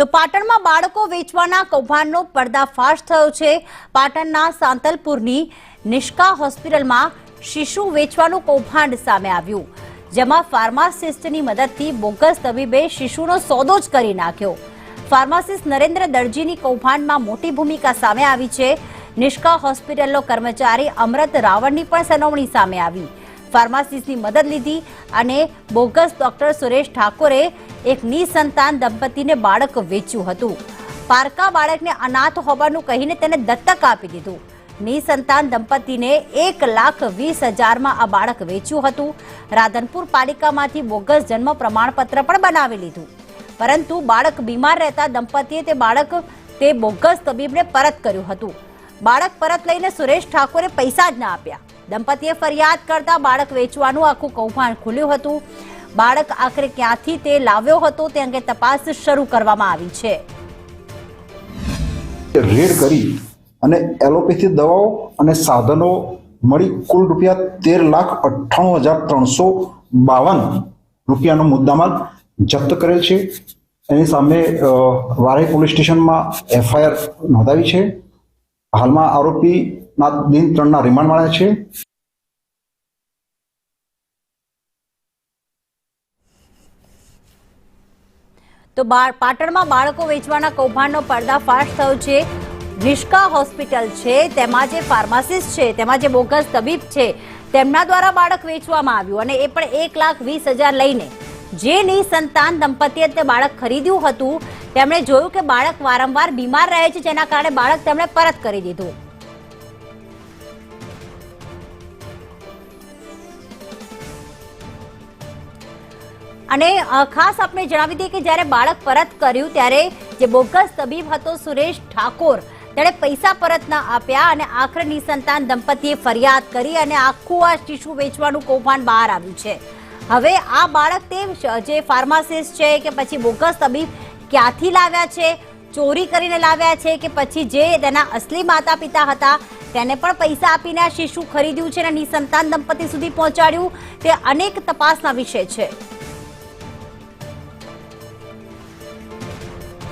તો પાટણમાં બાળકો વેચવાના કૌભાંડનો પર્દાફાશ થયો છે। પાટણના સાંતલપુરની નિષ્કા હોસ્પિટલમાં શિશુ વેચવાનું કૌભાંડ સામે આવ્યું, જેમાં ફાર્માસિસ્ટની મદદથી બોગસ તબીબે શિશુનો સોદો જ કરી નાખ્યો। ફાર્માસિસ્ટ નરેન્દ્ર દરજીની કૌભાંડમાં મોટી ભૂમિકા સામે આવી છે। નિષ્કા હોસ્પિટલનો કર્મચારી અમૃત રાવણની પણ સંડોવણી સામે આવી। ફાર્માસિસ્ટની મદદ લીધી અને બોગસ ડોક્ટર સુરેશ ઠાકોરે એક નિસંતાન દંપતીને બાળક વેચ્યું હતું। પારકા બાળકને અનાથ હોવાનું કહીને તેને દત્તક આપી દીધું। નિસંતાન દંપતીને 1,20,000 આ બાળક વેચ્યું હતું। રાધનપુર પાલિકામાંથી બોગસ જન્મ પ્રમાણપત્ર પણ બનાવી લીધું, પરંતુ બાળક બીમાર રહેતા દંપતીએ તે બોગસ તબીબને પરત કર્યું હતું। બાળક પરત લઈને સુરેશ ઠાકોરે પૈસા જ ના આપ્યા। દંપતીએ ફરિયાદ કરતા બાળક વેચવાનું આખું કૌભાંડ ખુલ્યું હતું। બાળક આખરે ક્યાંથી તે લાવ્યો હતો તે અંગે તપાસ શરૂ કરવામાં આવી છે। રેડ કરી અને એલોપેથી દવાઓ અને સાધનો મળી કુલ ₹13,98,352 રૂપિયાનો મુદ્દામાલ જપ્ત કરેલ છે। એની સામે વારાહી પોલીસ સ્ટેશનમાં FIR નોંધાવી છે। હાલમાં આરોપીના દિન 3ના રિમાન્ડ મળ્યા છે। તો પાટણમાં બાળકો વેચવાના કૌભાંડનો પર્દાફાશ થયો છે। નિષ્કા હોસ્પિટલ છે, તેમાં જે ફાર્માસિસ્ટ છે, તેમાં જે બોગસ તબીબ છે, તેમના દ્વારા બાળક વેચવામાં આવ્યું અને એ પણ 1,20,000 લઈને। જે નિસંતાન દંપતીએ તે બાળક ખરીદ્યું હતું, તેમણે જોયું કે બાળક વારંવાર બીમાર રહે છે, જેના કારણે બાળક તેમણે પરત કરી દીધું। અને ખાસ આપણે જણાવી દઈએ કે જ્યારે બાળક પરત કર્યું ત્યારે જે બોગસ તબીબ હતો સુરેશ ઠાકોર, તેણે પૈસા પરત ન આપ્યા અને આખરે નિસંતાન દંપતીએ ફરિયાદ કરી અને આખું આ શિશુ વેચવાનું કૌભાંડ બહાર આવ્યું છે। હવે આ બાળક તે જે ફાર્માસિસ્ટ છે કે પછી બોગસ તબીબ ક્યાંથી લાવ્યા છે, ચોરી કરીને લાવ્યા છે કે પછી જે તેના અસલી માતા પિતા હતા તેને પણ પૈસા આપીને આ શિશુ ખરીદ્યું છે અને નિસંતાન દંપતી સુધી પહોંચાડ્યું, તે અનેક તપાસના વિષય છે।